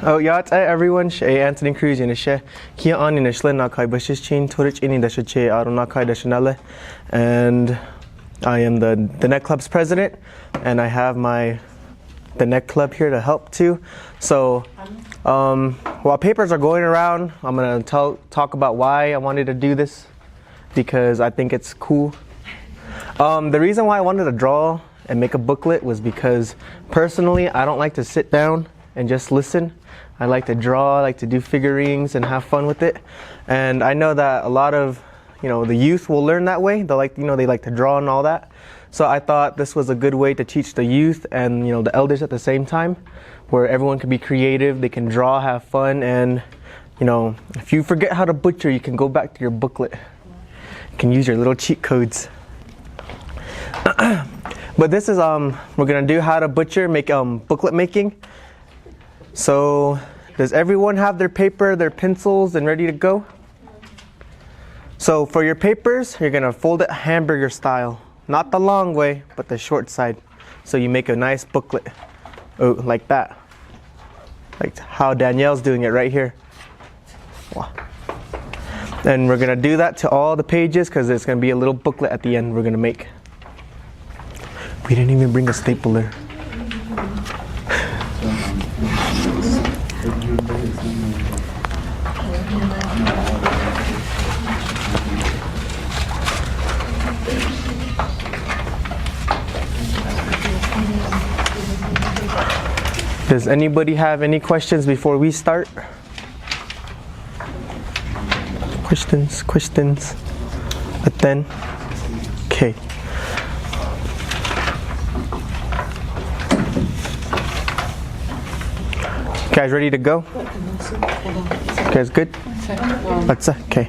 yat everyone Anthony Cruz in the here on in the Shlena Kai Bushes chain Turich in the Shache Aronakai de Chanel, and I am the Net Club's president, and I have the Net Club here to help too. So while papers are going around, I'm gonna talk about why I wanted to do this, because I think it's cool. The reason why I wanted to draw and make a booklet was because personally I don't like to sit down and just listen. I like to draw, I like to do figurines and have fun with it. And I know that a lot of the youth will learn that way. They like to draw and all that. So I thought this was a good way to teach the youth and the elders at the same time, where everyone can be creative, they can draw, have fun, and if you forget how to butcher, you can go back to your booklet. You can use your little cheat codes. But this is we're gonna do how to butcher, make booklet making. So does everyone have their paper, their pencils, and ready to go? So for your papers, you're gonna fold it hamburger style, not the long way, but the short side. So you make a nice booklet, like that, like how Danielle's doing it right here. Wow. And we're gonna do that to all the pages, because there's gonna be a little booklet at the end we're gonna make. We didn't even bring a stapler. Does anybody have any questions before we start? Questions? But then, okay. Guys ready to go? You guys good? That's okay.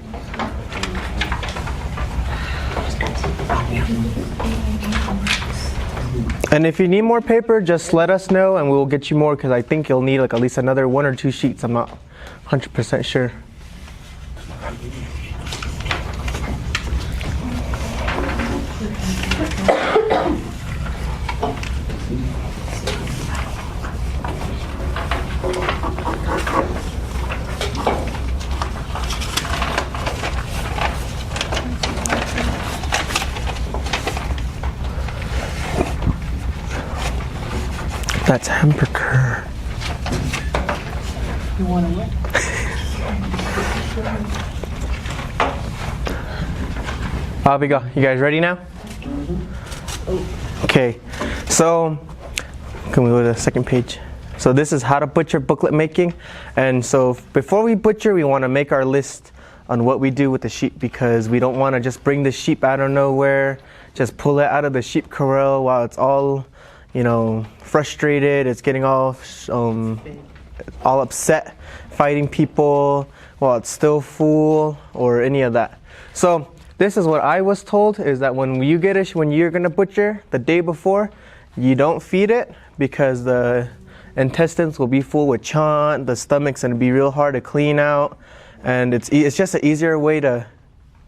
And if you need more paper, just let us know and we'll get you more, because I think you'll need at least another 1 or 2 sheets. I'm not 100% sure. That's hamburger. You want to what? We go. You guys ready now? Okay. So, can we go to the second page? So this is how to butcher booklet making. And so before we butcher, we want to make our list on what we do with the sheep, because we don't want to just bring the sheep out of nowhere, just pull it out of the sheep corral while it's all frustrated, it's getting all upset, fighting people while it's still full, or any of that. So this is what I was told, is that when you're gonna butcher the day before, you don't feed it, because the intestines will be full with chant, the stomach's gonna be real hard to clean out, and it's just an easier way to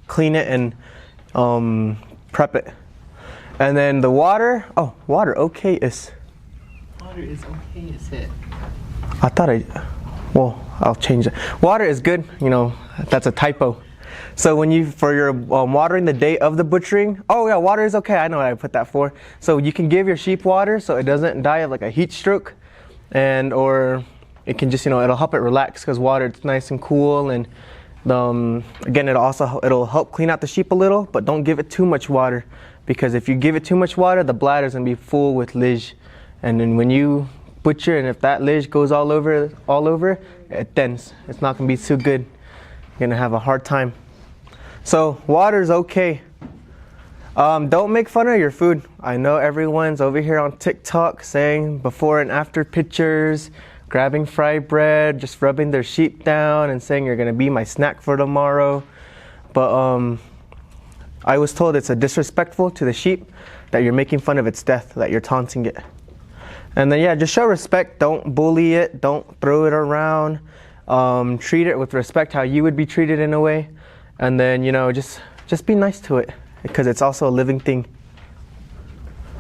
clean it and prep it. And then the water, water okay is. Water is okay, is it? I'll change that. Water is good, that's a typo. So for your watering the day of the butchering, water is okay, I know what I put that for. So you can give your sheep water so it doesn't die of a heat stroke, or it can just, it'll help it relax, because water, it's nice and cool, and again, it'll help clean out the sheep a little, but don't give it too much water. Because if you give it too much water, the bladder's gonna be full with lish, and then when you butcher, and if that lish goes all over, it thins. It's not gonna be too good. You're gonna have a hard time. So water's okay. Don't make fun of your food. I know everyone's over here on TikTok saying before and after pictures, grabbing fried bread, just rubbing their sheep down and saying you're gonna be my snack for tomorrow. But I was told it's disrespectful to the sheep, that you're making fun of its death, that you're taunting it. And then just show respect. Don't bully it. Don't throw it around. Treat it with respect, how you would be treated in a way. And then just be nice to it, because it's also a living thing.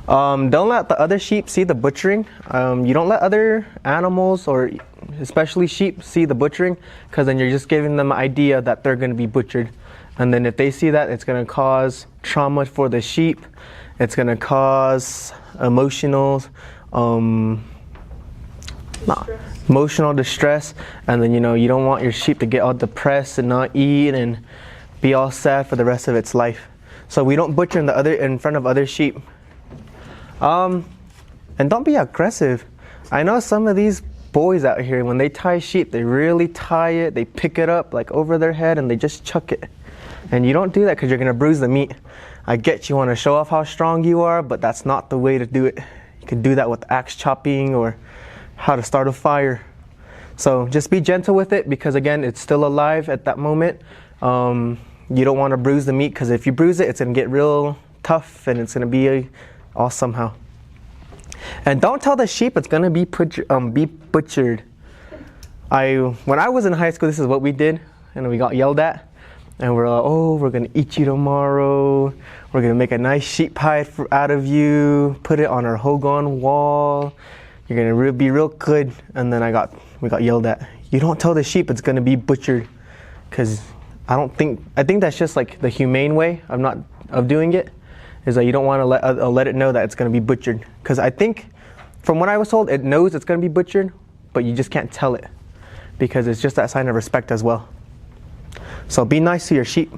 Don't let the other sheep see the butchering. You don't let other animals or especially sheep, see the butchering, because then you're just giving them an idea that they're going to be butchered. And then if they see that, it's going to cause trauma for the sheep. It's going to cause emotional distress. And then, you don't want your sheep to get all depressed and not eat and be all sad for the rest of its life. So we don't butcher in front of other sheep. And don't be aggressive. I know some of these boys out here, when they tie sheep, they really tie it, they pick it up like over their head and they just chuck it. And you don't do that because you're going to bruise the meat. I get you want to show off how strong you are, but that's not the way to do it. You can do that with axe chopping or how to start a fire. So just be gentle with it, because again, it's still alive at that moment. You don't want to bruise the meat, because if you bruise it, it's going to get real tough and it's going to be all somehow. And don't tell the sheep it's going to be butchered. When I was in high school, this is what we did, and we got yelled at. And we're like, oh, we're going to eat you tomorrow. We're going to make a nice sheep pie out of you, put it on our Hogan wall. You're going to be real good. And then we got yelled at. You don't tell the sheep it's going to be butchered, because I think that's just like the humane way of doing it, is that you don't want to let it know that it's going to be butchered. Because I think, from what I was told, it knows it's going to be butchered, but you just can't tell it, because it's just that sign of respect as well. So be nice to your sheep.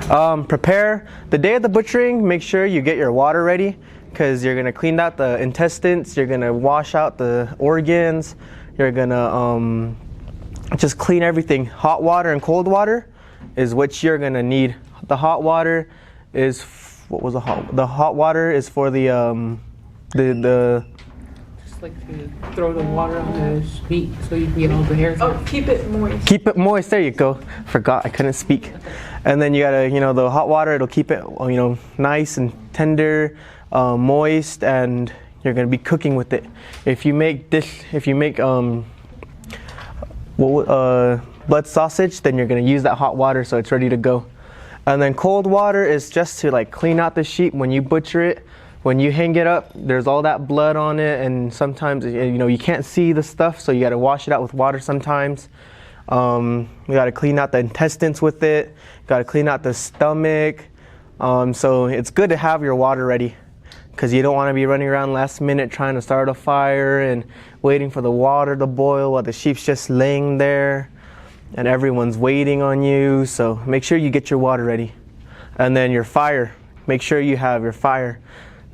Prepare the day of the butchering. Make sure you get your water ready, because you're going to clean out the intestines, you're going to wash out the organs, you're going to just clean everything. Hot water and cold water is what you're going to need. The hot water is, the hot water is for the Just like to throw the water on the meat so you can get all the hairs out. Oh, keep it moist. Keep it moist. There you go. Forgot, I couldn't speak. And then you gotta, the hot water, it'll keep it, nice and tender, moist, and you're gonna be cooking with it. If you make blood sausage, then you're gonna use that hot water so it's ready to go. And then cold water is just to like clean out the sheep when you butcher it. When you hang it up, there's all that blood on it, and sometimes you can't see the stuff, so you got to wash it out with water sometimes. You got to clean out the intestines with it. You got to clean out the stomach. So it's good to have your water ready, because you don't want to be running around last minute trying to start a fire and waiting for the water to boil while the sheep's just laying there and everyone's waiting on you. So make sure you get your water ready. And then your fire, make sure you have your fire.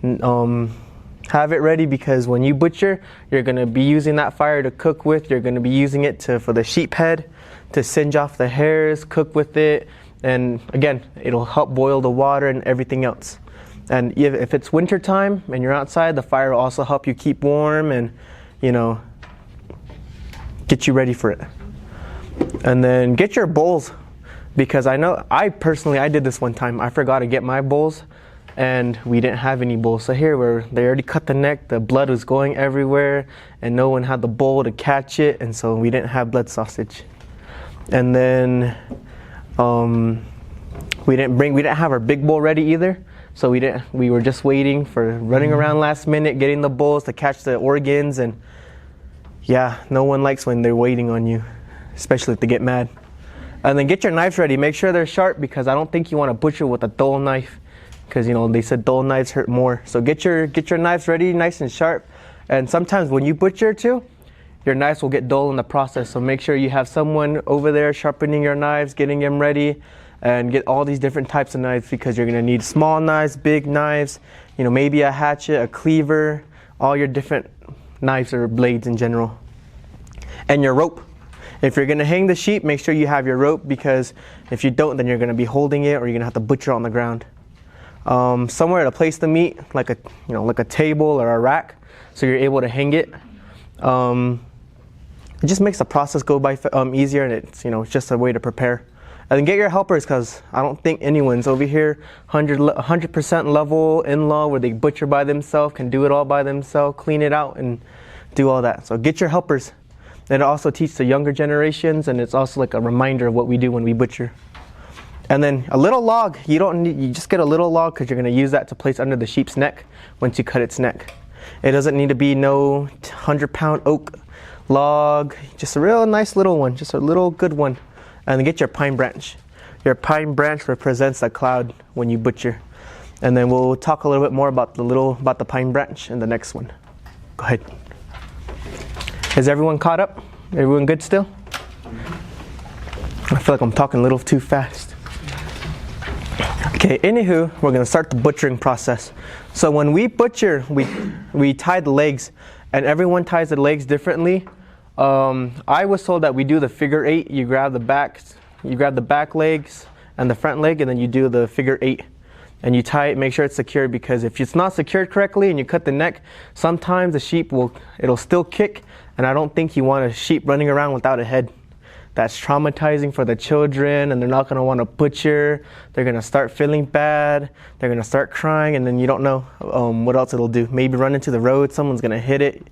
Have it ready, because when you butcher, you're going to be using that fire to cook with. You're going to be using it for the sheep head, to singe off the hairs, cook with it, and again, it'll help boil the water and everything else. And if it's winter time and you're outside, the fire will also help you keep warm and get you ready for it. And then get your bowls, because I did this one time. I forgot to get my bowls, and we didn't have any bowls. So here, where they already cut the neck, the blood was going everywhere, and no one had the bowl to catch it, and so we didn't have blood sausage. And then we didn't have our big bowl ready either. So we were just waiting running around last minute, getting the bowls to catch the organs, and yeah, no one likes when they're waiting on you, especially if they get mad. And then get your knives ready. Make sure they're sharp, because I don't think you want to butcher with a dull knife, because they said dull knives hurt more. So get your knives ready, nice and sharp. And sometimes when you butcher too, your knives will get dull in the process. So make sure you have someone over there sharpening your knives, getting them ready, and get all these different types of knives, because you're going to need small knives, big knives, maybe a hatchet, a cleaver, all your different knives or blades in general. And your rope. If you're going to hang the sheep, make sure you have your rope, because if you don't, then you're going to be holding it, or you're going to have to butcher on the ground. Somewhere to place the meat, like a table or a rack, so you're able to hang it. It just makes the process go by easier, and it's just a way to prepare. And then get your helpers, because I don't think anyone's over here 100% level in-law where they butcher by themselves, can do it all by themselves, clean it out, and do all that. So get your helpers. And it also teaches the younger generations, and it's also like a reminder of what we do when we butcher. And then a little log. You just get a little log, because you're going to use that to place under the sheep's neck once you cut its neck. It doesn't need to be no 100-pound oak log, just a real nice little one, just a little good one. And then get your pine branch. Your pine branch represents a cloud when you butcher. And then we'll talk a little bit more about the pine branch in the next one. Go ahead. Is everyone caught up? Everyone good still? I feel like I'm talking a little too fast. Okay, anywho, we're gonna start the butchering process. So when we butcher, we tie the legs, and everyone ties the legs differently. I was told that we do the figure 8. You grab the back legs and the front leg, and then you do the figure 8. And you tie it, make sure it's secured, because if it's not secured correctly and you cut the neck, sometimes the sheep it'll still kick, and I don't think you want a sheep running around without a head. That's traumatizing for the children, and they're not going to want to butcher. They're going to start feeling bad. They're going to start crying, and then you don't know what else it'll do. Maybe run into the road, someone's going to hit it.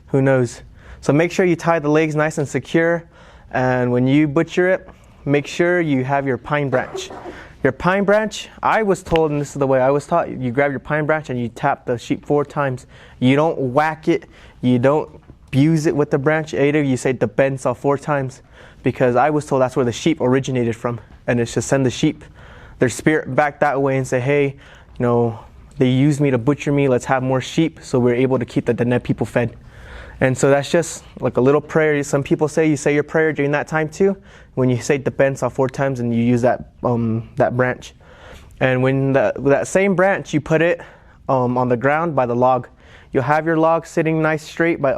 Who knows? So make sure you tie the legs nice and secure, and when you butcher it, make sure you have your pine branch. Your pine branch, I was told, and this is the way I was taught, you grab your pine branch and you tap the sheep 4 times. You don't whack it, you don't abuse it with the branch. Either you say the bend saw 4 times, because I was told that's where the sheep originated from, and it's to send the sheep, their spirit, back that way and say, hey, they used me to butcher me, let's have more sheep, so we're able to keep the Daniele people fed. And so that's just like a little prayer. Some people say you say your prayer during that time too, when you say the bend saw 4 times and you use that branch. And when that same branch, you put it on the ground by the log. You'll have your log sitting nice straight by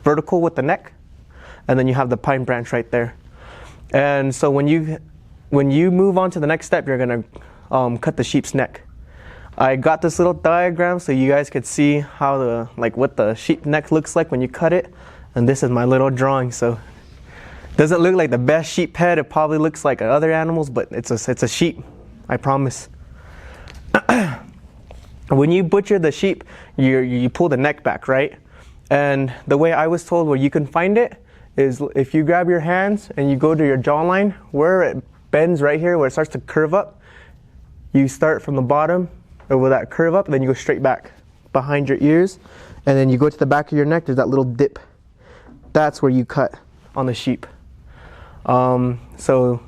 vertical with the neck, and then you have the pine branch right there. And so when you move on to the next step, you're gonna cut the sheep's neck. I got this little diagram so you guys could see how what the sheep neck looks like when you cut it, and this is my little drawing. So it doesn't look like the best sheep head. It probably looks like other animals, but it's a sheep, I promise. When you butcher the sheep, you pull the neck back, right? And the way I was told where you can find it is if you grab your hands and you go to your jawline, where it bends right here, where it starts to curve up, you start from the bottom over that curve up, and then you go straight back behind your ears, and then you go to the back of your neck, there's that little dip. That's where you cut on the sheep. So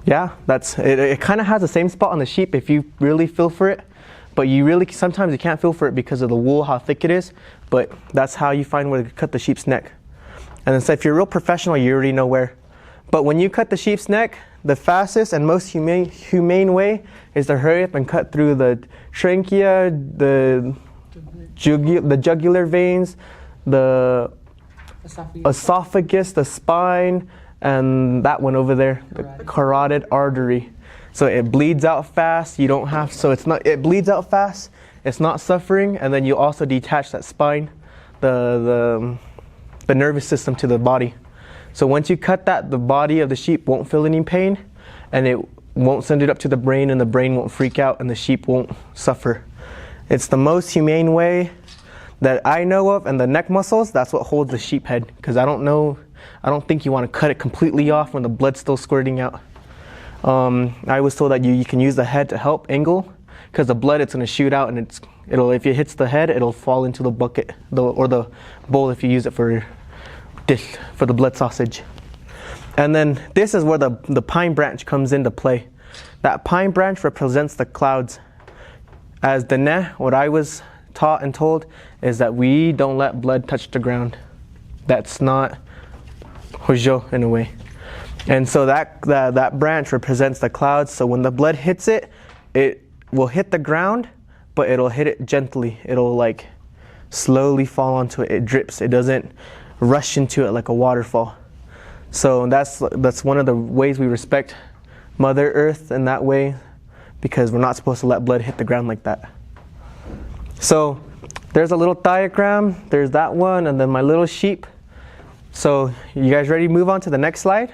yeah, that's it. It kind of has the same spot on the sheep if you really feel for it, but sometimes you can't feel for it because of the wool, how thick it is, but that's how you find where to cut the sheep's neck. And then so if you're real professional, you already know where. But when you cut the sheep's neck, the fastest and most humane way is to hurry up and cut through the trachea, the jugular veins, the esophagus, the spine, and that one over there, the carotid artery. So it bleeds out fast. You don't have, so it bleeds out fast. It's not suffering, and then you also detach that spine, the nervous system to the body. So once you cut that, the body of the sheep won't feel any pain, and it won't send it up to the brain, and the brain won't freak out, and the sheep won't suffer. It's the most humane way that I know of, and the neck muscles, that's what holds the sheep head, because I don't think you want to cut it completely off when the blood's still squirting out. I was told that you can use the head to help angle, because the blood, it's going to shoot out, and if it hits the head, it'll fall into the bucket, or the bowl if you use it for the blood sausage. And then this is where the pine branch comes into play. That pine branch represents the clouds. As Daniele, what I was taught and told is that we don't let blood touch the ground. That's not hojo in a way. And so that branch represents the clouds. So when the blood hits it, it will hit the ground, but it'll hit it gently. It'll slowly fall onto it. It drips. It doesn't rush into it like a waterfall. So that's one of the ways we respect Mother Earth in that way, because we're not supposed to let blood hit the ground like that. So there's a little diagram, there's that one, and then my little sheep. So you guys ready to move on to the next slide?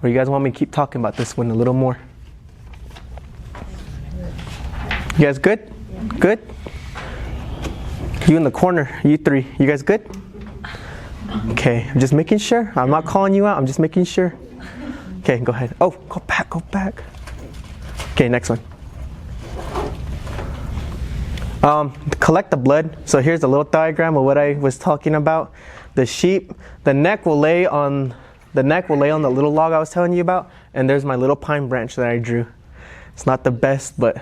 Or you guys want me to keep talking about this one a little more? You guys good? Good? You in the corner, you 3, you guys good? Okay, I'm just making sure. I'm not calling you out, I'm just making sure. Okay, go ahead. Oh, go back. Okay, next one. Collect the blood. So here's a little diagram of what I was talking about. The sheep, the neck will lay on the little log I was telling you about, and there's my little pine branch that I drew. It's not the best, but.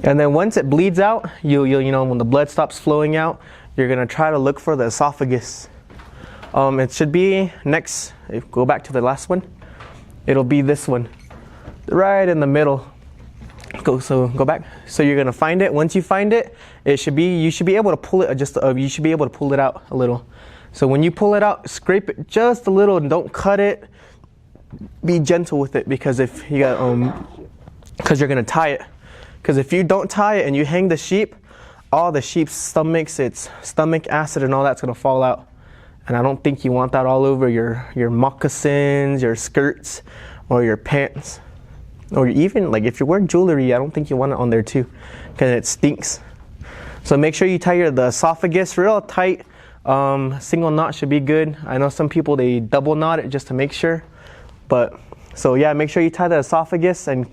And then once it bleeds out, you know, when the blood stops flowing out, you're gonna try to look for the esophagus. It should be next. Go back to the last one. It'll be this one, right in the middle. Go back. So you're gonna find it. Once you find it, you should be able to pull it. You should be able to pull it out a little. So when you pull it out, scrape it just a little and don't cut it. Be gentle with it because if you got because you're gonna tie it. Because if you don't tie it and you hang the sheep, all the sheep's stomachs, its stomach acid and all that's gonna fall out. And I don't think you want that all over your moccasins, your skirts, or your pants. Or even, like, if you're wearing jewelry, I don't think you want it on there too, because it stinks. So make sure you tie the esophagus real tight. Single knot should be good. I know some people, they double knot it just to make sure. But, so yeah, make sure you tie the esophagus and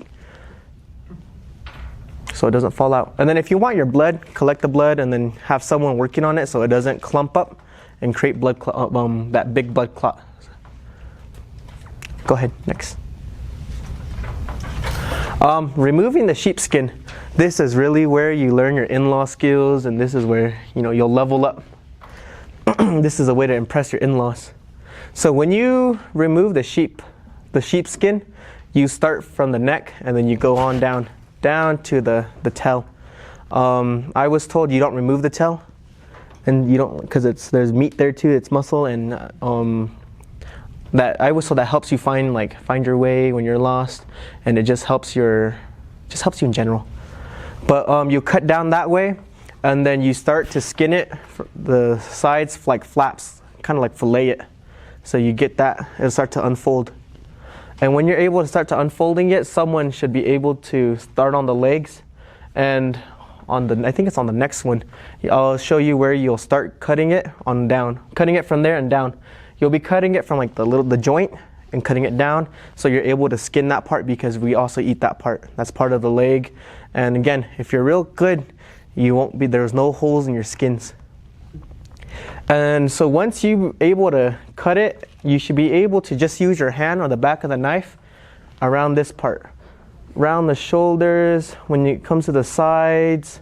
so it doesn't fall out. And then if you want your blood, collect the blood and then have someone working on it so it doesn't clump up and create blood that big blood clot. Go ahead, next. Removing the sheepskin. This is really where you learn your in-law skills, and this is where, you know, you'll level up. This is a way to impress your in-laws. So when you remove the sheepskin, you start from the neck and then you go on down to the tail. I was told you don't remove the tail, and you don't, because there's meat there too. It's muscle, and that helps you find your way when you're lost, and it just helps you in general. But you cut down that way, and then you start to skin it, the sides like flaps, kind of like fillet it. So you get that, it'll start to unfold. And when you're able to start to unfolding it, someone should be able to start on the legs, and I think it's on the next one. I'll show you where you'll start cutting it on down, cutting it from there and down. You'll be cutting it from like the joint and cutting it down, so you're able to skin that part because we also eat that part. That's part of the leg. And again, if you're real good, there's no holes in your skins. And so once you're able to cut it, you should be able to just use your hand or the back of the knife around this part, around the shoulders, when it comes to the sides.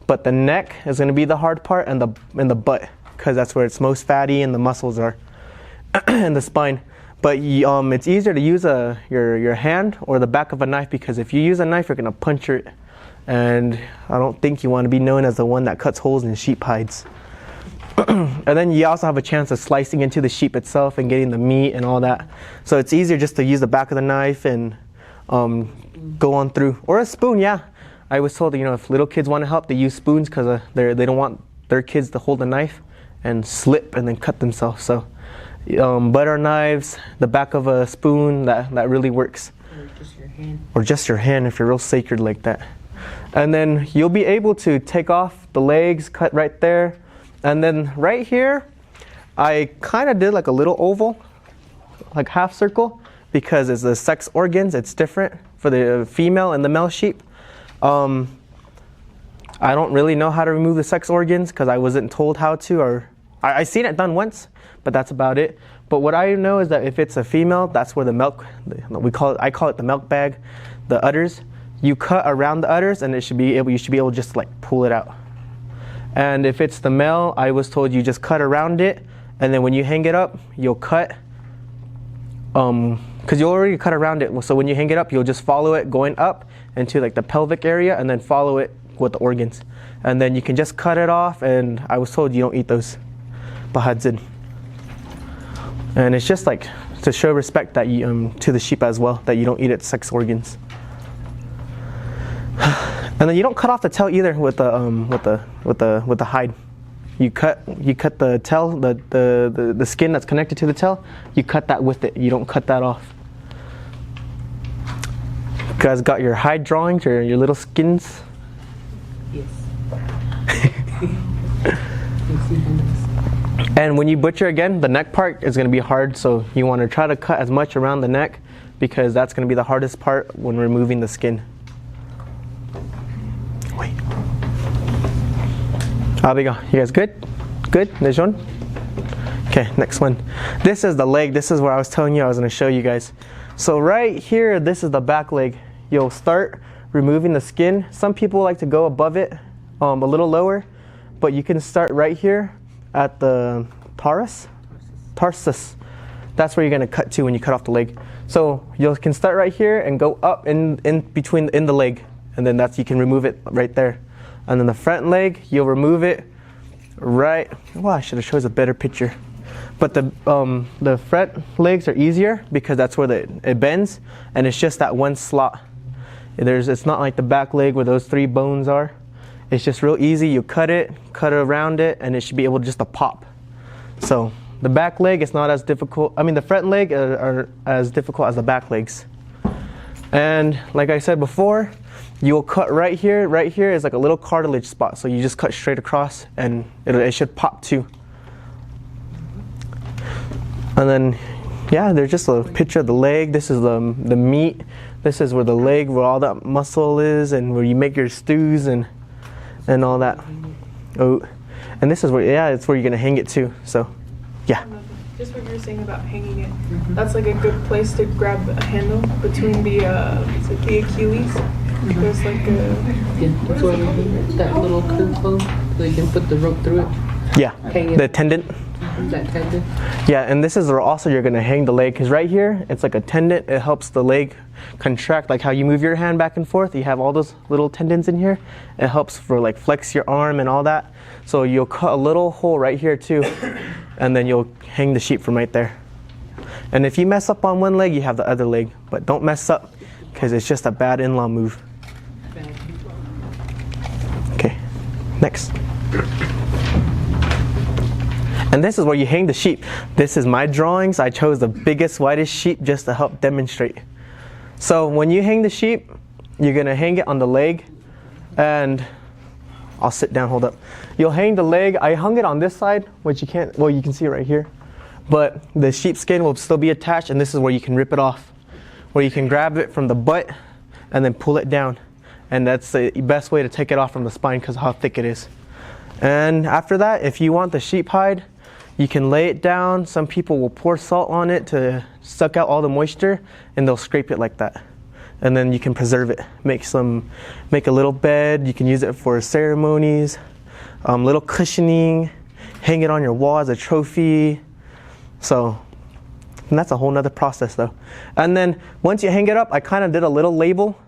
But the neck is going to be the hard part, and the butt, because that's where it's most fatty and the muscles are, and the spine. But it's easier to use your hand or the back of a knife, because if you use a knife, you're going to puncture it. And I don't think you want to be known as the one that cuts holes in sheep hides. And then you also have a chance of slicing into the sheep itself and getting the meat and all that. So it's easier just to use the back of the knife and go on through. Or a spoon, yeah. I was told that, if little kids want to help, they use spoons because they don't want their kids to hold a knife and slip and then cut themselves. So butter knives, the back of a spoon, that really works. Or just your hand. Or just your hand if you're real sacred like that. And then you'll be able to take off the legs, cut right there. And then right here, I kind of did like a little oval, like half circle, because it's the sex organs, it's different for the female and the male sheep. I don't really know how to remove the sex organs because I wasn't told how to, or I seen it done once, but that's about it. But what I know is that if it's a female, that's where the milk, I call it the milk bag, the udders. You cut around the udders, and you should be able to just like pull it out. And if it's the male, I was told you just cut around it, and then when you hang it up, you'll cut, because you already cut around it. So when you hang it up, you'll just follow it going up into like the pelvic area, and then follow it with the organs. And then you can just cut it off, and I was told you don't eat those bahadzin. And it's just like to show respect that you to the sheep as well, that you don't eat its sex organs. And then you don't cut off the tail either with the hide. You cut the tail, the skin that's connected to the tail. You cut that with it. You don't cut that off. You guys got your hide drawings or your little skins? Yes. And when you butcher again, the neck part is going to be hard, so you want to try to cut as much around the neck, because that's going to be the hardest part when removing the skin. Wait. Abigail, you guys good? Good? Nejon? Okay, next one. This is the leg. This is where I was telling you I was going to show you guys. So right here, this is the back leg. You'll start removing the skin. Some people like to go above it, a little lower, but you can start right here at the tarsus. That's where you're going to cut to when you cut off the leg. So you can start right here and go up in between the leg, and then you can remove it right there. And then the front leg, you'll remove it right. Well, I should have shown a better picture. But the front legs are easier because that's where it bends, and it's just that one slot. It's not like the back leg where those 3 bones are. It's just real easy. You cut around it, and it should be able just to pop. So the back leg is not as difficult. I mean, the front leg are as difficult as the back legs. And like I said before, you'll cut right here. Right here is like a little cartilage spot. So you just cut straight across, and it should pop too. And then, yeah, there's just a picture of the leg. This is the meat. This is where the leg, where all that muscle is, and where you make your stews and all that. Oh, and this is where, yeah, it's where you're gonna hang it too. So, yeah. Just what you were saying about hanging it. That's like a good place to grab a handle between the Achilles. There's like that's where that little curve hole, so you can put the rope through it. Yeah, the tendon. That tendon. Yeah, and this is where also you're gonna hang the leg, because right here it's like a tendon. It helps the leg contract, like how you move your hand back and forth. You have all those little tendons in here. It helps for like flex your arm and all that. So you'll cut a little hole right here too, and then you'll hang the sheep from right there. And if you mess up on one leg, you have the other leg, but don't mess up because it's just a bad in-law move. Okay, next. And this is where you hang the sheep. This is my drawings. I chose the biggest, widest sheep just to help demonstrate. So when you hang the sheep, you're gonna hang it on the leg, and I'll sit down, hold up. You'll hang the leg. I hung it on this side, which you can't, well, you can see it right here. But the sheepskin will still be attached, and this is where you can rip it off. Where you can grab it from the butt and then pull it down. And that's the best way to take it off from the spine because of how thick it is. And after that, if you want the sheep hide, you can lay it down. Some people will pour salt on it to suck out all the moisture, and they'll scrape it like that. And then you can preserve it. Make a little bed. You can use it for ceremonies, little cushioning, hang it on your wall as a trophy. So, and that's a whole nother process though. And then once you hang it up, I kind of did a little label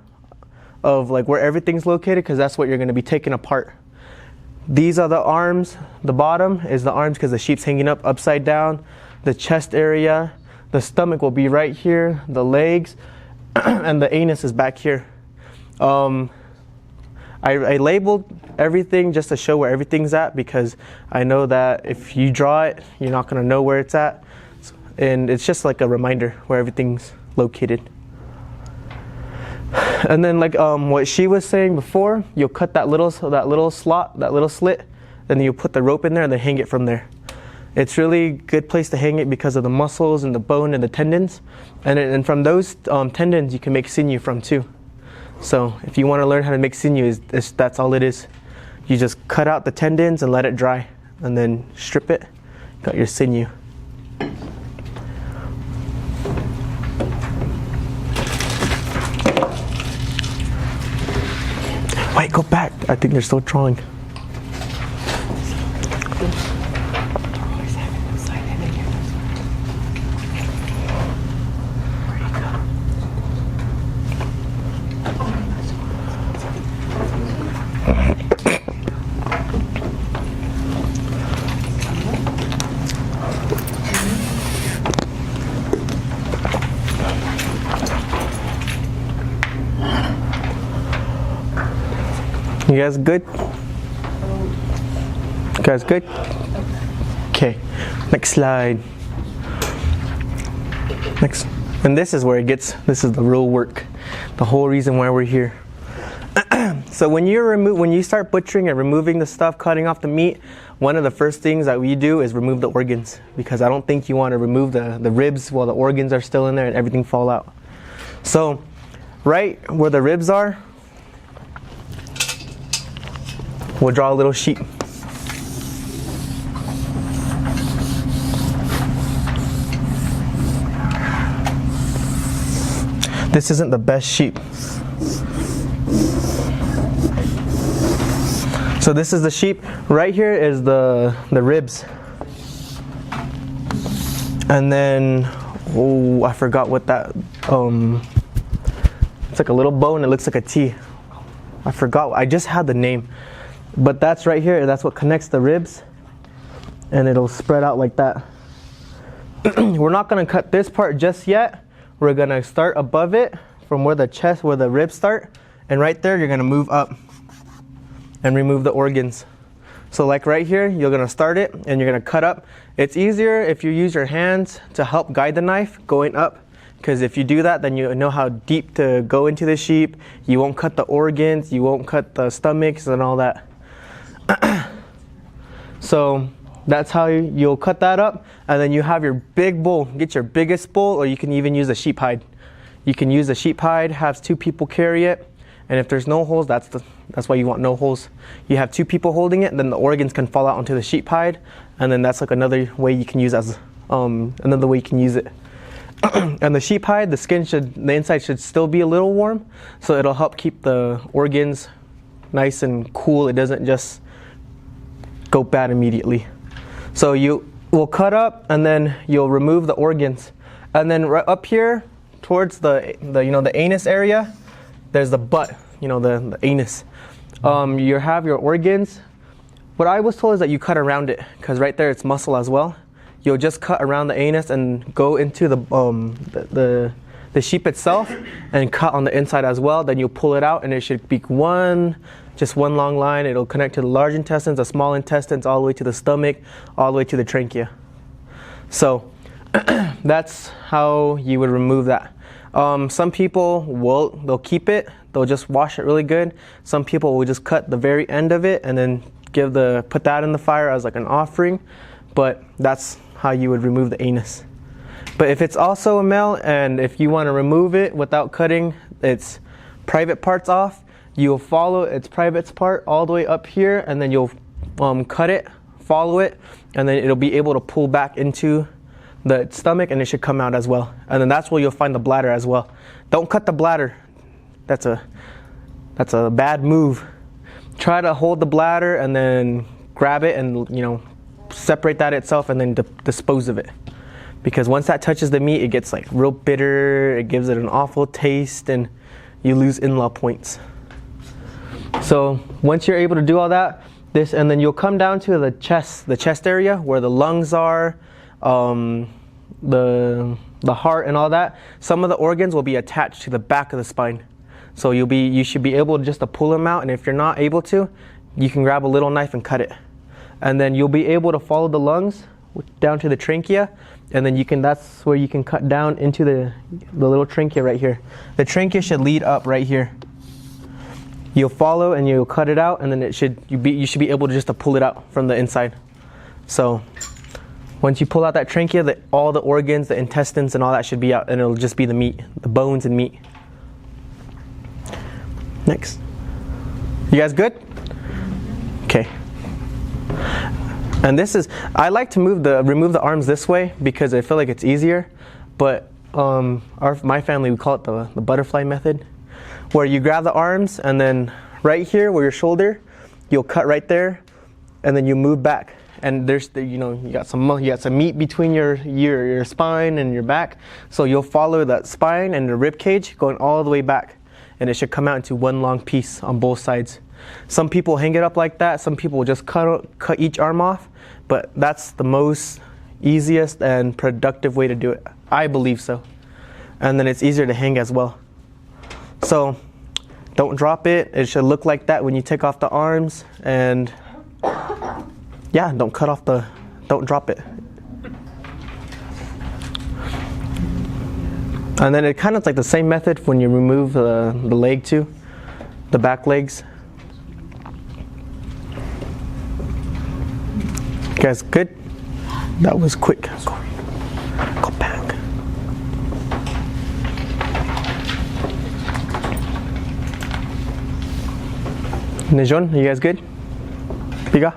of like where everything's located, because that's what you're going to be taking apart. These are the arms. The bottom is the arms because the sheep's hanging up upside down. The chest area, the stomach will be right here, the legs, and the anus is back here. I labeled everything just to show where everything's at, because I know that if you draw it, you're not going to know where it's at. And it's just like a reminder where everything's located. And then like what she was saying before, you'll cut that little slot, that little slit, and then you'll put the rope in there and then hang it from there. It's really good place to hang it because of the muscles and the bone and the tendons. And from those tendons you can make sinew from too. So if you want to learn how to make sinew, that's all it is. You just cut out the tendons and let it dry, and then strip it, got your sinew. Wait, go back. I think they're still drawing. You guys good? You guys good? Okay, next slide. Next. And this is where it gets, this is the real work. The whole reason why we're here. So when you start butchering and removing the stuff, cutting off the meat, one of the first things that we do is remove the organs, because I don't think you want to remove the ribs while the organs are still in there and everything fall out. So right where the ribs are, we'll draw a little sheep. This isn't the best sheep. So this is the sheep. Right here is the ribs. And then, oh, I forgot what that, it's like a little bone, it looks like a T. I forgot, I just had the name. But that's right here, that's what connects the ribs. And it'll spread out like that. We're not gonna cut this part just yet. We're gonna start above it from where the chest, where the ribs start. And right there, you're gonna move up and remove the organs. So like right here, you're gonna start it and you're gonna cut up. It's easier if you use your hands to help guide the knife going up, because if you do that, then you know how deep to go into the sheep. You won't cut the organs, you won't cut the stomachs and all that. So that's how you'll cut that up, and then you have your big bowl. Get your biggest bowl, or you can even use a sheep hide. You can use a sheep hide, have 2 people carry it, and if there's no holes, that's why you want no holes. You have 2 people holding it, then the organs can fall out onto the sheep hide, and then that's like another way you can use it. And the sheep hide, the inside should still be a little warm, so it'll help keep the organs nice and cool. It doesn't just go bad immediately. So you will cut up, and then you'll remove the organs, and then right up here towards the anus area, there's the butt, the anus. You have your organs. What I was told is that you cut around it, because right there it's muscle as well. You'll just cut around the anus and go into the sheep itself and cut on the inside as well. Then you'll pull it out, and it should be just one long line. It'll connect to the large intestines, the small intestines, all the way to the stomach, all the way to the trachea. So that's how you would remove that. Some people they'll keep it. They'll just wash it really good. Some people will just cut the very end of it and then put that in the fire as like an offering. But that's how you would remove the anus. But if it's also a male, and if you want to remove it without cutting its private parts off, you'll follow its private part all the way up here, and then you'll cut it, follow it, and then it'll be able to pull back into the stomach, and it should come out as well. And then that's where you'll find the bladder as well. Don't cut the bladder. That's a bad move. Try to hold the bladder and then grab it and separate that itself, and then dispose of it. Because once that touches the meat, it gets like real bitter. It gives it an awful taste, and you lose in-law points. So once you're able to do all that, and then you'll come down to the chest area where the lungs are, the heart and all that. Some of the organs will be attached to the back of the spine. So you should be able just to pull them out, and if you're not able to, you can grab a little knife and cut it. And then you'll be able to follow the lungs down to the trachea, and then that's where you can cut down into the little trachea right here. The trachea should lead up right here. You'll follow and you'll cut it out, and then you should be able to just to pull it out from the inside. So once you pull out that trachea, all the organs, the intestines and all that should be out, and it'll just be the meat, the bones and meat. Next. You guys good? Okay. And I like to remove the arms this way because I feel like it's easier, but my family, we call it the butterfly method, where you grab the arms, and then right here where your shoulder, you'll cut right there, and then you move back. And you got some meat between your spine and your back, so you'll follow that spine and the rib cage going all the way back, and it should come out into one long piece on both sides. Some people hang it up like that. Some people will just cut each arm off, but that's the most easiest and productive way to do it. I believe so. And then it's easier to hang as well. So don't drop it. It should look like that when you take off the arms, and yeah, don't drop it. And then it kind of like the same method when you remove the leg too, the back legs. You guys good? That was quick. Go back. Nijon, you guys good? Biga?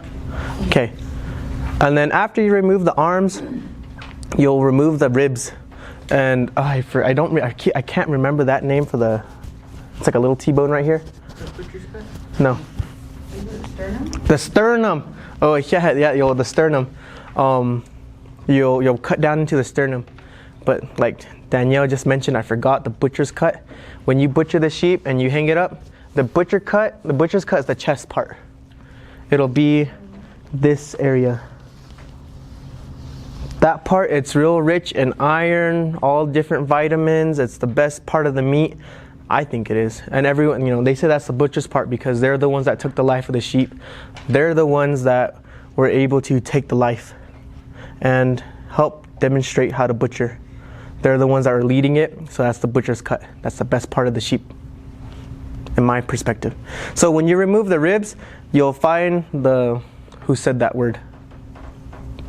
Okay. And then after you remove the arms, you'll remove the ribs. And I can't remember that name for the. It's like a little T-bone right here. The butcher's cut? No. Is it sternum? The sternum. Oh yeah, the sternum. You'll cut down into the sternum, but like Danielle just mentioned, I forgot the butcher's cut. When you butcher the sheep and you hang it up, the butcher's cut is the chest part. It'll be this area. That part, it's real rich in iron, all different vitamins. It's the best part of the meat. I think it is. And everyone, they say that's the butcher's part because they're the ones that took the life of the sheep. They're the ones that were able to take the life and help demonstrate how to butcher. They're the ones that are leading it, so that's the butcher's cut. That's the best part of the sheep, in my perspective. So when you remove the ribs, you'll find who said that word?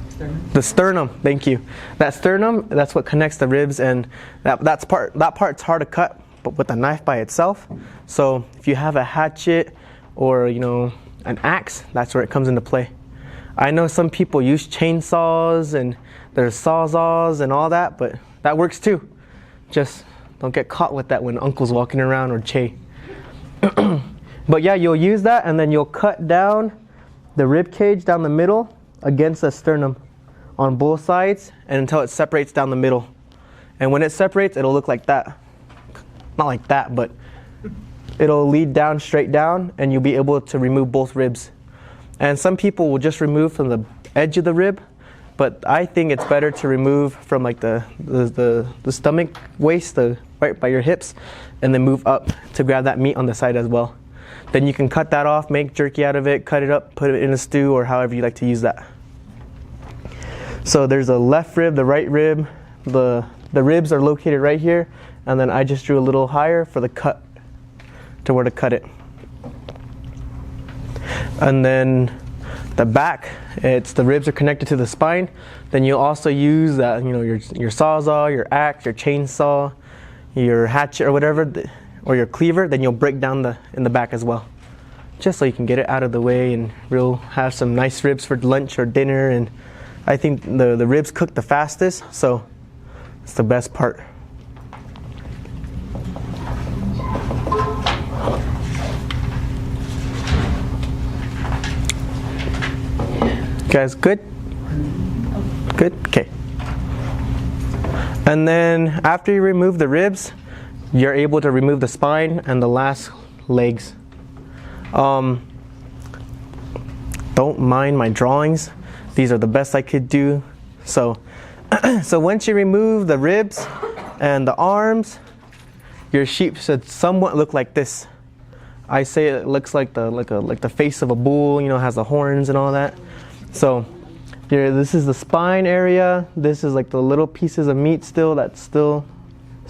Sternum. The sternum, thank you. That sternum, that's what connects the ribs, and that part's hard to cut, but with a knife by itself. So if you have a hatchet or an axe, that's where it comes into play. I know some people use chainsaws and there's sawzalls and all that, but that works too. Just don't get caught with that when Uncle's walking around or Che. But yeah, you'll use that and then you'll cut down the rib cage down the middle against the sternum on both sides and until it separates down the middle. And when it separates, it'll look like that. Not like that, but it'll lead down straight down and you'll be able to remove both ribs. And some people will just remove from the edge of the rib, but I think it's better to remove from like the stomach waist, right by your hips, and then move up to grab that meat on the side as well. Then you can cut that off, make jerky out of it, cut it up, put it in a stew or however you like to use that. So there's a left rib, the right rib. The ribs are located right here, and then I just drew a little higher for the cut, to where to cut it. And then the back, the ribs are connected to the spine. Then you'll also use your sawzall, your axe, your chainsaw, your hatchet or whatever, or your cleaver. Then you'll break down in the back as well, just so you can get it out of the way and we'll have some nice ribs for lunch or dinner. And I think the ribs cook the fastest, so it's the best part. Guys, good? Good? Okay. And then after you remove the ribs, you're able to remove the spine and the last legs. Don't mind my drawings. These are the best I could do. So once you remove the ribs and the arms, your sheep should somewhat look like this. I say it looks like the face of a bull, has the horns and all that. So this is the spine area. This is like the little pieces of meat that's still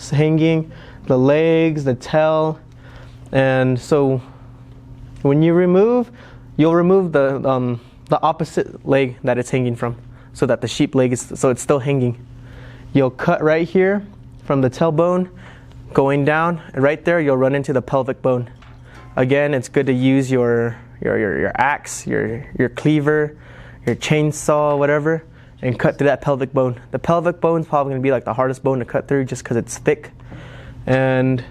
hanging, the legs, the tail. And so when you you'll remove the opposite leg that it's hanging from, so that the sheep leg it's still hanging. You'll cut right here from the tailbone going down, and right there you'll run into the pelvic bone. Again, it's good to use your axe, your cleaver, your chainsaw, whatever, and cut through that pelvic bone. The pelvic bone is probably going to be like the hardest bone to cut through just because it's thick. And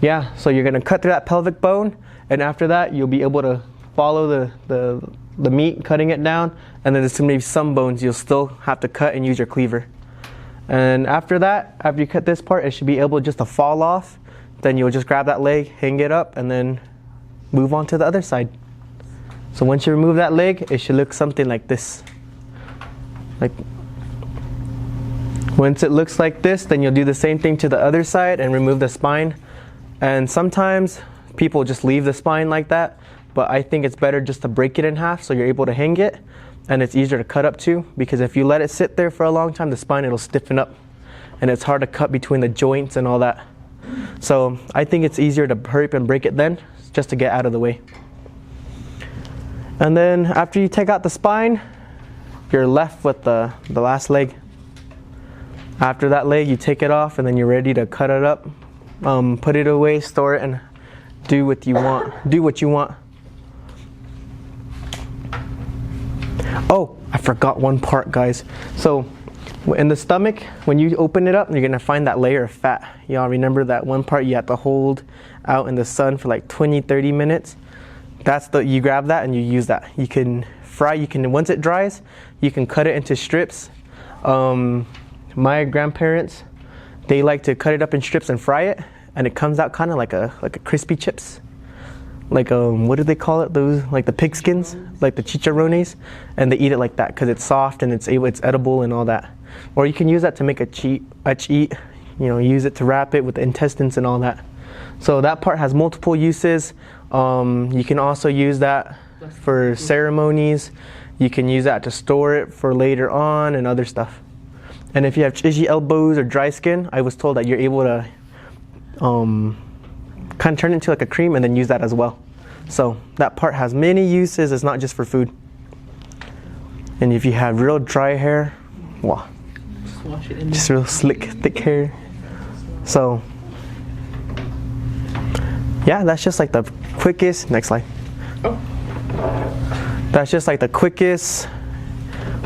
yeah, so you're going to cut through that pelvic bone, and after that you'll be able to follow the meat, cutting it down, and then there's going to be some bones you'll still have to cut and use your cleaver. And after that, after you cut this part, it should be able just to fall off. Then you'll just grab that leg, hang it up, and then move on to the other side. So once you remove that leg, it should look something like this. Once it looks like this, then you'll do the same thing to the other side and remove the spine. And sometimes people just leave the spine like that, but I think it's better just to break it in half so you're able to hang it, and it's easier to cut up too, because if you let it sit there for a long time, the spine, it'll stiffen up, and it's hard to cut between the joints and all that. So I think it's easier to hurry up and break it then, just to get out of the way. And then after you take out the spine, you're left with the last leg. After that leg, you take it off, and then you're ready to cut it up, put it away, store it, and do what you want. Oh, I forgot one part, guys. So In the stomach, when you open it up, you're gonna find that layer of fat. Y'all remember that one part you have to hold out in the sun for like 20-30 minutes? You grab that and you use that. You can fry, once it dries, you can cut it into strips. My grandparents, they like to cut it up in strips and fry it, and it comes out kind of like a crispy chips. Like what do they call it? Those, like the pig skins, like the chicharrones, and they eat it like that because it's soft and it's edible and all that. Or you can use that to make a cheat, use it to wrap it with the intestines and all that. So that part has multiple uses. You can also use that for ceremonies. You can use that to store it for later on and other stuff. And if you have itchy elbows or dry skin, I was told that you're able to kind of turn it into like a cream and then use that as well. So that part has many uses. It's not just for food. And if you have real dry hair, wow, just real slick, thick hair. So yeah, that's just like the quickest. Next slide. Oh. That's just like the quickest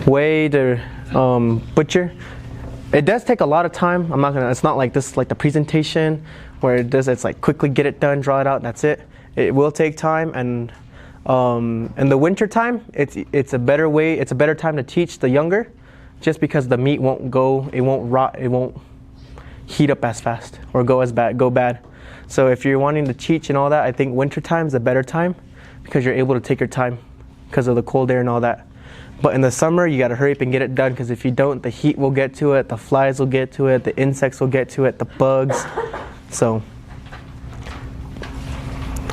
way to butcher. It does take a lot of time. It's not like this, like the presentation where it's like quickly get it done, draw it out, that's it. It will take time, and in the winter time, it's a better way. It's a better time to teach the younger, just because the meat won't rot, it won't heat up as fast or go bad. So if you're wanting to teach and all that, I think winter time is a better time because you're able to take your time because of the cold air and all that. But in the summer, you got to hurry up and get it done, because if you don't, the heat will get to it, the flies will get to it, the insects will get to it, the bugs. So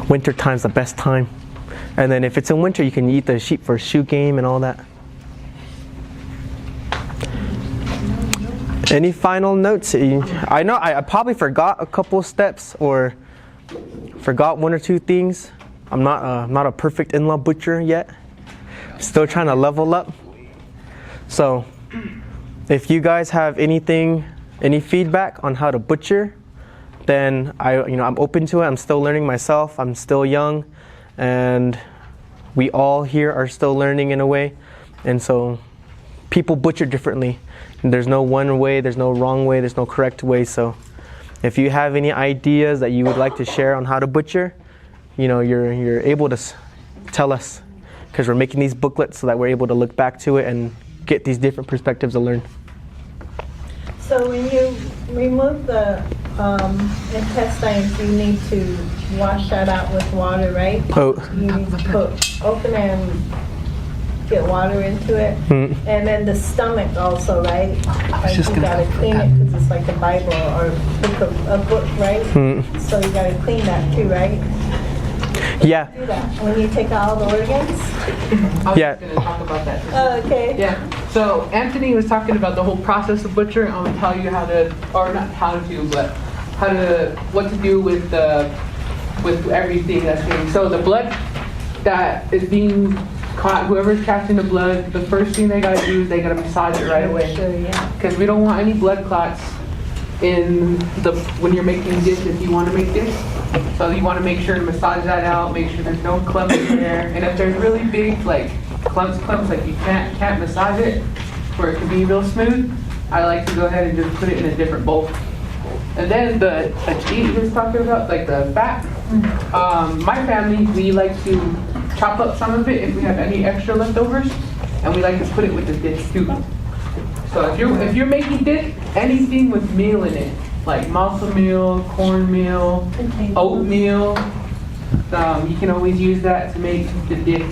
winter time's the best time. And then if it's in winter, you can eat the sheep for shoe game and all that. Any final notes? I know I probably forgot a couple steps or forgot one or two things. I'm not a perfect in-law butcher yet. Still trying to level up. So if you guys have any feedback on how to butcher, then I'm open to it. I'm still learning myself. I'm still young, and we all here are still learning in a way. And so people butcher differently. There's no one way, there's no wrong way, there's no correct way. So if you have any ideas that you would like to share on how to butcher, you're able to tell us, because we're making these booklets so that we're able to look back to it and get these different perspectives to learn. So when you remove the intestines, you need to wash that out with water, right? Oh. You need to open and get water into it. And then the stomach also, right? Like you gotta clean it because it's like a Bible or a book, right? So you gotta clean that too, right? Yeah. Do that when you take out all the organs? I was going to talk about that. Oh, okay. Yeah. So Anthony was talking about the whole process of butchering. I'm going to tell you what to do with everything that's being. So the blood that is being caught, whoever's catching the blood, the first thing they got to do is they got to massage it right away. Sure, yeah. Because we don't want any blood clots when you're making dish, if you want to make dish. So you want to make sure to massage that out, make sure there's no clumps in there. And if there's really big like clumps, like you can't massage it for it to be real smooth, I like to go ahead and just put it in a different bowl. And then the cheese he was talking about, like the fat. My family, we like to chop up some of it if we have any extra leftovers, and we like to put it with the dish too. So if you're making dish, anything with meal in it, like matzo meal, cornmeal, oatmeal, you can always use that to make the dish.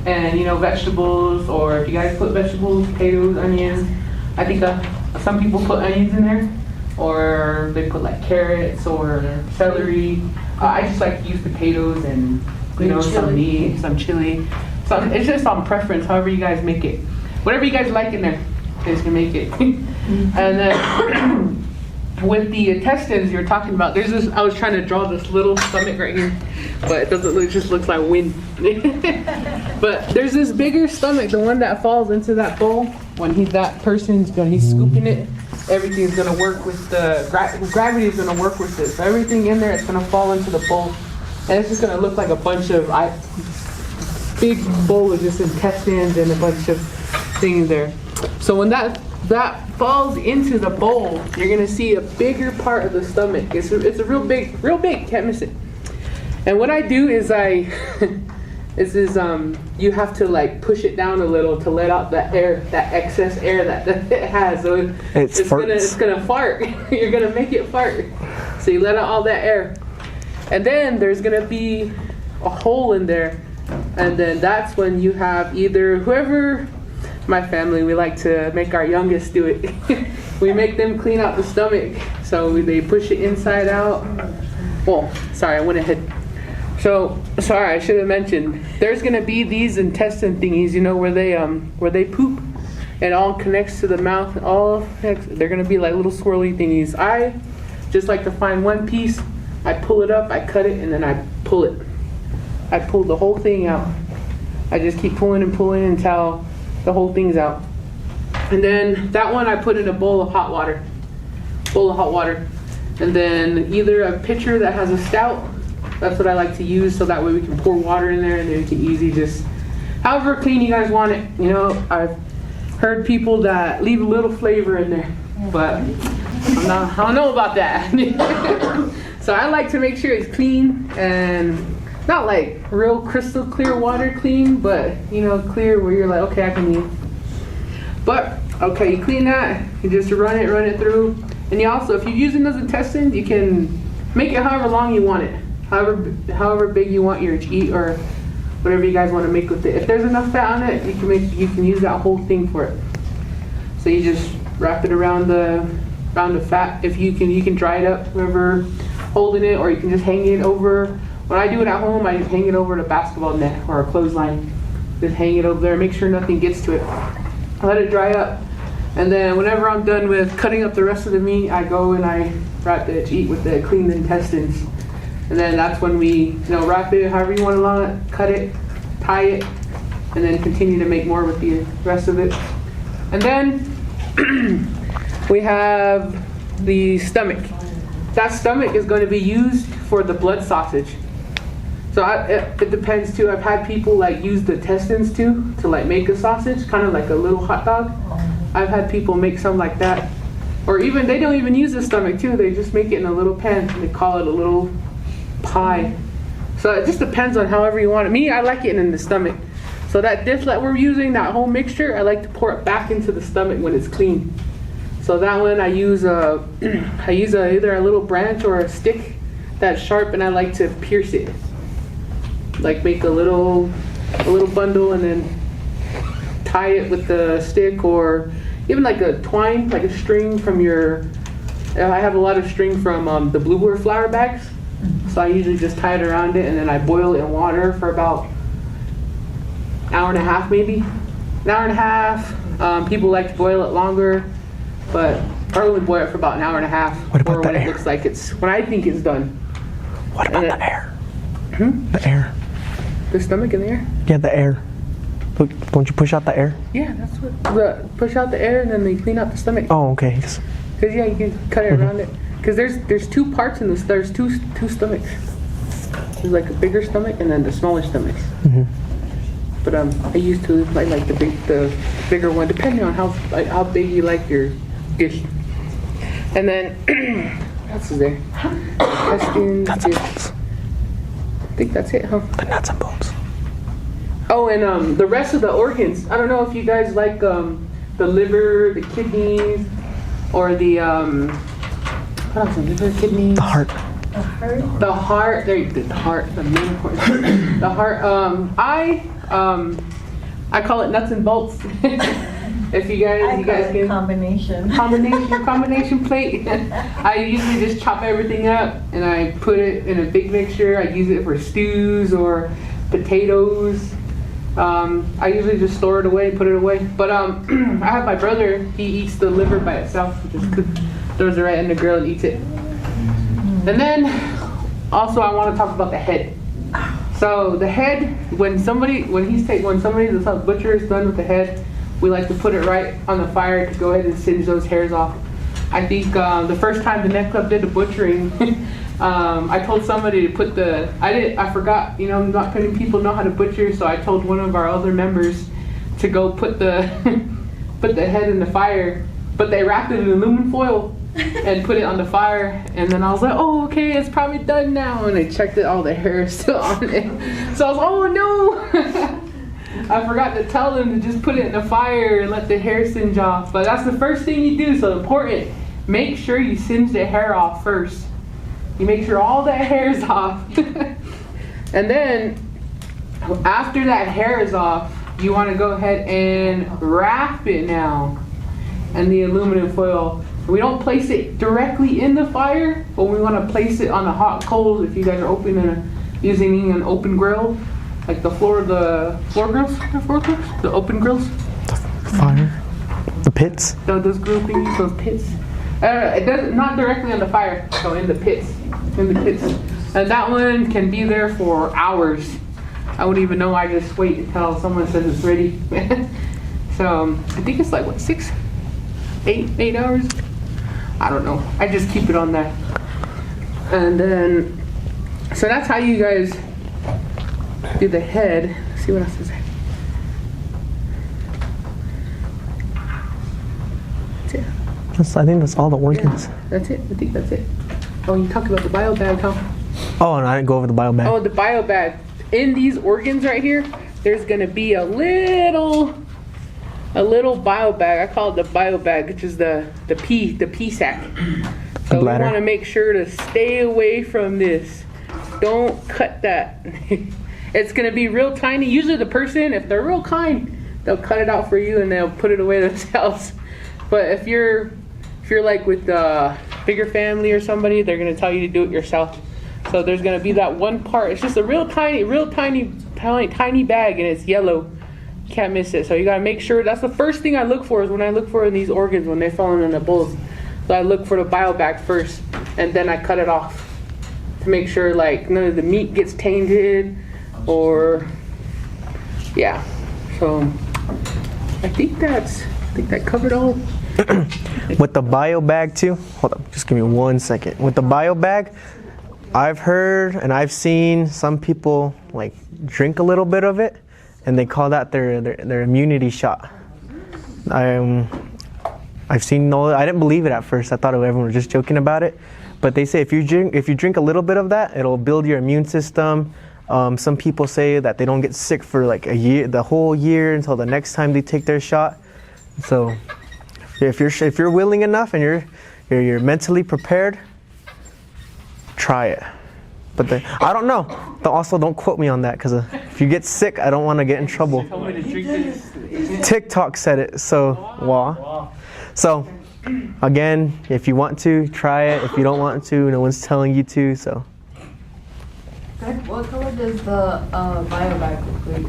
And vegetables, or if you guys put vegetables, potatoes, onions, I think some people put onions in there, or they put like carrots or celery. I just like to use potatoes and some meat, some chili. So it's just on preference, however you guys make it. Whatever you guys like in there, you guys can make it. And then with the intestines you're talking about, there's this, I was trying to draw this little stomach right here, but it doesn't look, it just looks like wind. But there's this bigger stomach, the one that falls into that bowl. When he's scooping it, everything's gonna work with the, gravity is gonna work with this. So everything in there, it's gonna fall into the bowl. And it's just gonna look like a bunch of, big bowl of just intestines and a bunch of things there. So when that that falls into the bowl, you're gonna see a bigger part of the stomach. It's a real big, can't miss it. And what I do is you have to like push it down a little to let out that air, that excess air that it has. So it's gonna fart. You're gonna make it fart. So you let out all that air. And then there's gonna be a hole in there. And then that's when you have either whoever, my family, we like to make our youngest do it. We make them clean out the stomach. So they push it inside out. Well, sorry, I went ahead. So, sorry, I should have mentioned. There's gonna be these intestine thingies, you know, where they poop. It all connects to the mouth. They're gonna be like little swirly thingies. I just like to find one piece. I pull it up, I cut it, and then I pull it. I pull the whole thing out. I just keep pulling and pulling until the whole thing's out. And then that one I put in a bowl of hot water. And then either a pitcher that has a stout. That's what I like to use, so that way we can pour water in there and then we can easy just, however clean you guys want it. You know, I've heard people that leave a little flavor in there, but I don't know about that. So I like to make sure it's clean and not like real crystal clear water clean, but you know, clear where you're like, okay, I can use. But okay, you clean that, you just run it through, and you also, if you're using those intestines, you can make it however long you want it. However big you want your eat or whatever you guys want to make with it. If there's enough fat on it, you can use that whole thing for it. So you just wrap it around the fat. If you can dry it up, whoever holding it, or you can just hang it over. When I do it at home, I just hang it over the basketball net or a clothesline. Just hang it over there, make sure nothing gets to it. Let it dry up, and then whenever I'm done with cutting up the rest of the meat, I go and I wrap the eat with the clean intestines. And then that's when we, wrap it however you want to cut it, tie it, and then continue to make more with the rest of it. And then we have the stomach. That stomach is going to be used for the blood sausage. So it depends too. I've had people like use the intestines to like make a sausage, kind of like a little hot dog. I've had people make some like that. Or even, they don't even use the stomach too. They just make it in a little pan. They call it a little pie. So it just depends on however you want it. Me, I like it in the stomach. So that dish that we're using, that whole mixture, I like to pour it back into the stomach when it's clean. So that one I use either a little branch or a stick that's sharp, and I like to pierce it. Like make a little bundle and then tie it with the stick, or even like a twine, like a string from your. I have a lot of string from the bluebird flower bags. So I usually just tie it around it, and then I boil it in water for about an hour and a half, maybe. An hour and a half. People like to boil it longer, but I only boil it for about an hour and a half. What about or the when air? It looks like when I think it's done. What about the air? The air. The stomach in the air? Yeah, the air. Look, don't you push out the air? Yeah, that's what. Push out the air, and then they clean out the stomach. Oh, okay. Because yeah, you can cut it around it. Because there's two parts in this. There's two stomachs. There's like a bigger stomach and then the smaller stomachs. But I used to like the bigger one, depending on how big you like your dish. And then what else is there? Intestines. Nuts and bolts. I think that's it, huh? The nuts and bolts. Oh, and the rest of the organs. I don't know if you guys like the liver, the kidneys, or the what else? The liver, kidneys. The heart. The heart. There, the heart. The main important. The heart. I call it nuts and bolts. If you guys can combination plate. I usually just chop everything up and I put it in a big mixture. I use it for stews or potatoes. I usually just store it away, put it away. But I have my brother. He eats the liver by itself. He just throws it right in the grill and eats it. And then also I want to talk about the head. So the head, when the butcher is done with the head, we like to put it right on the fire to go ahead and singe those hairs off. I think the first time the Net Club did the butchering, I told somebody to put I forgot, not many people know how to butcher, so I told one of our other members to go put the head in the fire but they wrapped it in aluminum foil and put it on the fire. And then I was like, oh, okay, it's probably done now. And I checked it, all the hair is still on it. So I was, oh no. I forgot to tell them to just put it in the fire and let the hair singe off. But that's the first thing you do, so important. Make sure you singe the hair off first. You make sure all that hair is off. And then, after that hair is off, you want to go ahead and wrap it now in the aluminum foil. We don't place it directly in the fire, but we want to place it on the hot coals. If you guys are using an open grill, like the floor grills, the open grills. Fire, the pits. Those grill thingies, those pits. It doesn't, not directly on the fire, so in the pits, and that one can be there for hours. I wouldn't even know. I just wait until someone says it's ready. So I think it's like what, 8 hours. I don't know. I just keep it on there, and then so that's how you guys do the head. Let's see what else is there. That's it. I think that's all the organs. Yeah, that's it. I think that's it. Oh, you talked about the bio bag, huh? Oh, and I didn't go over the bio bag. Oh, the bio bag. In these organs right here, there's gonna be a little bio bag. I call it the bio bag, which is the pee sac. So we want to make sure to stay away from this. Don't cut that. It's gonna be real tiny. Usually the person, if they're real kind, they'll cut it out for you and they'll put it away themselves. But if you're like with a bigger family or somebody, they're gonna tell you to do it yourself. So there's gonna be that one part. It's just a real tiny bag, and it's yellow. You can't miss it. So you gotta make sure. That's the first thing I look for, is when I look for in these organs when they're falling in the bowls. So I look for the bio bag first, and then I cut it off to make sure like none of the meat gets tainted, or yeah. So I think that covered all. With the bio bag too, hold up, just give me 1 second. With the bio bag, I've heard and I've seen some people like drink a little bit of it, and they call that their immunity shot. I've seen I didn't believe it at first. I thought everyone was just joking about it, but they say if you drink a little bit of that, it'll build your immune system. Some people say that they don't get sick for like a year, the whole year, until the next time they take their shot. So if you're willing enough and you're mentally prepared, try it. But I don't know. Also, don't quote me on that, because if you get sick, I don't want to get in trouble. TikTok said it, so wow. So again, if you want to, try it. If you don't want to, no one's telling you to. So. What color does the bio bag look like?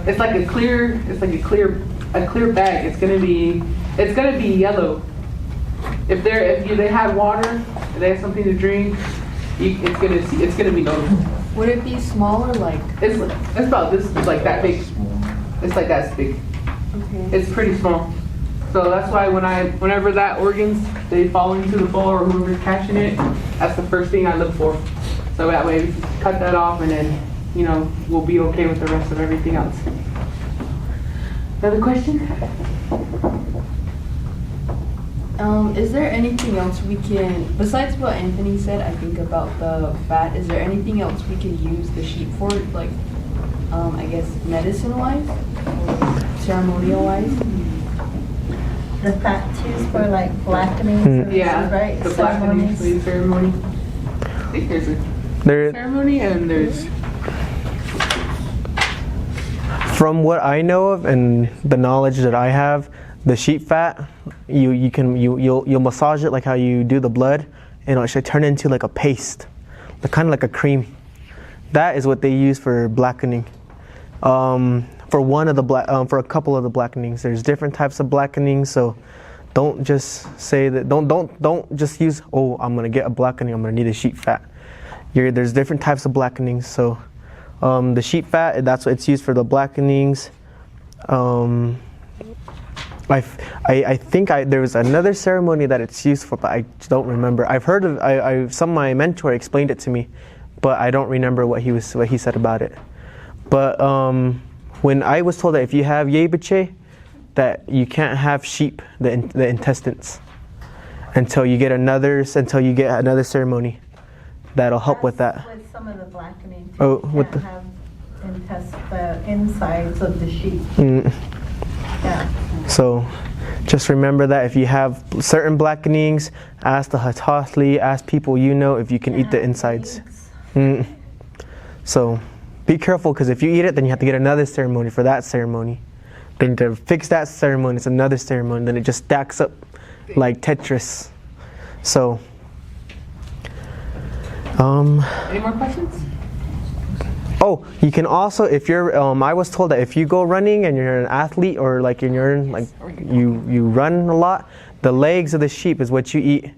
It's like a clear bag. It's gonna be yellow. If they had water, if they have something to drink, it's gonna be noticeable. Would it be smaller, like? It's about this, like that big. It's like that big. Okay. It's pretty small. So that's why whenever that organs they fall into the bowl, or whoever's catching it, that's the first thing I look for. So that way we can cut that off, and then we'll be okay with the rest of everything else. Another question? Is there anything else we can, besides what Anthony said, I think about the fat, is there anything else we can use the sheep for, like, I guess, medicine-wise, or ceremonial-wise? The fat tubes for like blackening, Yeah, right? the blackening ceremony. I think there's a ceremony, and there's. From what I know of and the knowledge that I have, the sheep fat, you'll massage it like how you do the blood, and it should turn into like a paste, kind of like a cream. That is what they use for blackening. For a couple of the blackenings, there's different types of blackening. So don't just say that. Don't just use, oh, I'm gonna get a blackening, I'm gonna need a sheep fat. There's different types of blackenings. So the sheep fat, that's what it's used for, the blackenings. I think there was another ceremony that it's used for, but I don't remember. I've heard of my mentor explained it to me, but I don't remember what he said about it. But when I was told that if you have yebiche, that you can't have sheep, the intestines, until you get another ceremony that'll help with that. With some of the blackening, too. Oh, You with can't have the insides of the sheep. Yeah. So just remember that if you have certain blackenings, ask the Hatathli, ask people you know if you can eat the insides. So be careful, because if you eat it, then you have to get another ceremony for that ceremony. Then to fix that ceremony, it's another ceremony. Then it just stacks up like Tetris. So, Any more questions? oh, you can also, if you're, I was told that if you go running and you're an athlete, or like you run a lot, the legs of the sheep is what you eat.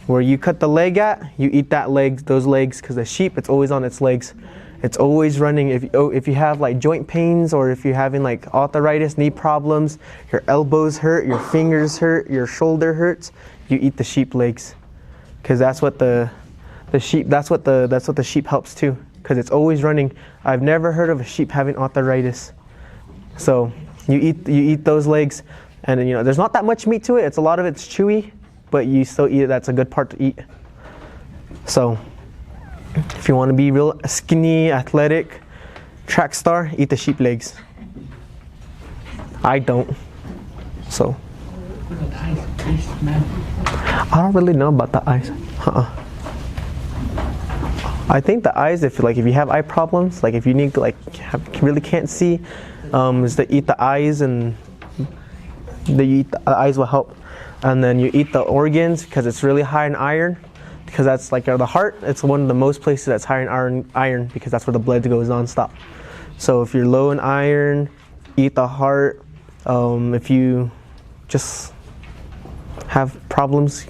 Where you cut the leg at, you eat those legs, because the sheep, it's always on its legs. It's always running. If you have like joint pains, or if you're having like arthritis, knee problems, your elbows hurt, your fingers hurt, your shoulder hurts, you eat the sheep legs, because that's what the sheep helps too, because it's always running. I've never heard of a sheep having arthritis. So you eat those legs, and there's not that much meat to it. A lot of it's chewy, but you still eat it. That's a good part to eat. So if you want to be real skinny, athletic, track star, eat the sheep legs. I don't. So I don't really know about the eyes. I think the eyes, if you have eye problems, like if you need to really can't see, is to eat the eyes, and the eyes will help. And then you eat the organs, because it's really high in iron, because that's like the heart. It's one of the most places that's high in iron, because that's where the blood goes nonstop. So if you're low in iron, eat the heart. If you just have problems,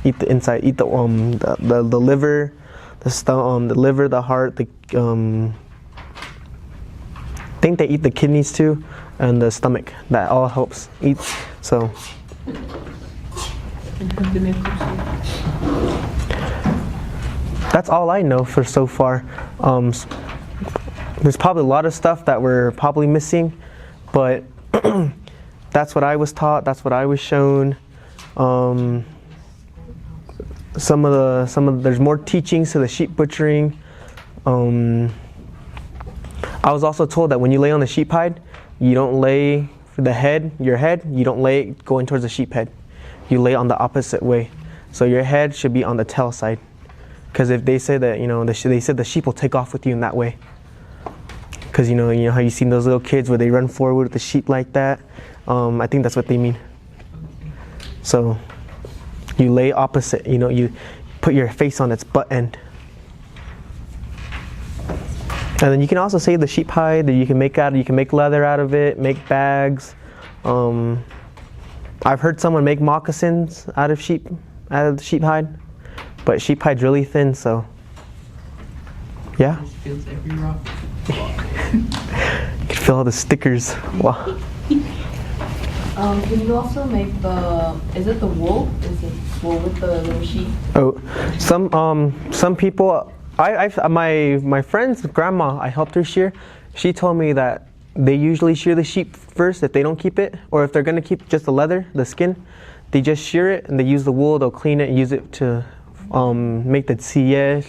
eat the inside. Eat the liver, the liver, the heart. I think they eat the kidneys too, and the stomach. That all helps eat. So. That's all I know for so far. There's probably a lot of stuff that we're probably missing, but that's what I was taught. That's what I was shown. There's more teachings to the sheep butchering. I was also told that when you lay on the sheep hide, you don't lay your head. You don't lay going towards the sheep head. You lay on the opposite way. So your head should be on the tail side. Because if they say that, they said the sheep will take off with you in that way. Because you know how you've seen those little kids where they run forward with the sheep like that? I think that's what they mean. So you lay opposite, you put your face on its butt end. And then you can also save the sheep hide that you can make leather out of it, make bags. I've heard someone make moccasins out of the sheep hide, but sheep hide's really thin, so yeah. It feels every rock. You can feel all the stickers. Wow. Can you also make is it the wool? Is it wool with the little sheep? Oh, some people. My friend's grandma, I helped her shear. She told me that they usually shear the sheep first if they don't keep it, or if they're gonna keep just the leather, the skin, they just shear it and they use the wool. They'll clean it and use it to make the tziyeh,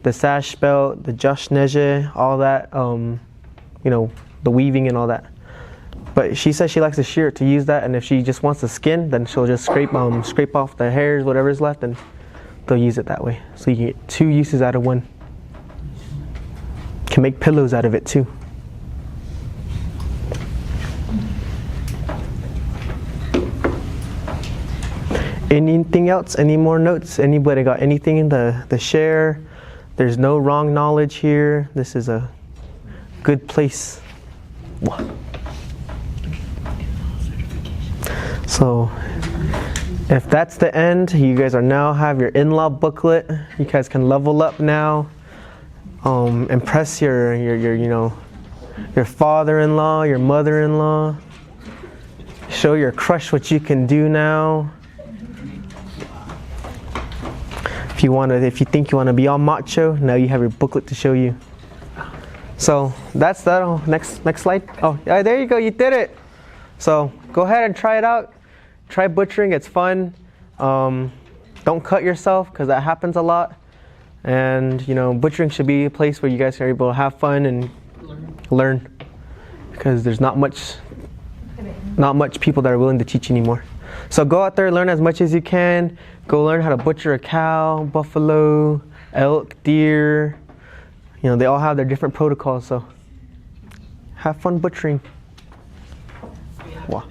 the sash belt, the jashneje, all that. The weaving and all that. But she says she likes to shear it to use that, and if she just wants the skin, then she'll just scrape off the hairs, whatever's left, and they'll use it that way. So you can get 2 uses out of 1. Can make pillows out of it too. Anything else? Any more notes? Anybody got anything to share? There's no wrong knowledge here. This is a good place. So if that's the end, you guys have your in-law booklet. You guys can level up now. Impress your father-in-law, your mother-in-law. Show your crush what you can do now. If you think you want to be all macho, now you have your booklet to show you. So that's that. Next slide. Oh, there you go. You did it. So go ahead and try it out. Try butchering, it's fun. Don't cut yourself because that happens a lot. And you know, butchering should be a place where you guys are able to have fun and learn, because there's not much people that are willing to teach anymore. So go out there, learn as much as you can. Go learn how to butcher a cow, buffalo, elk, deer. You know, they all have their different protocols, so have fun butchering. Wow.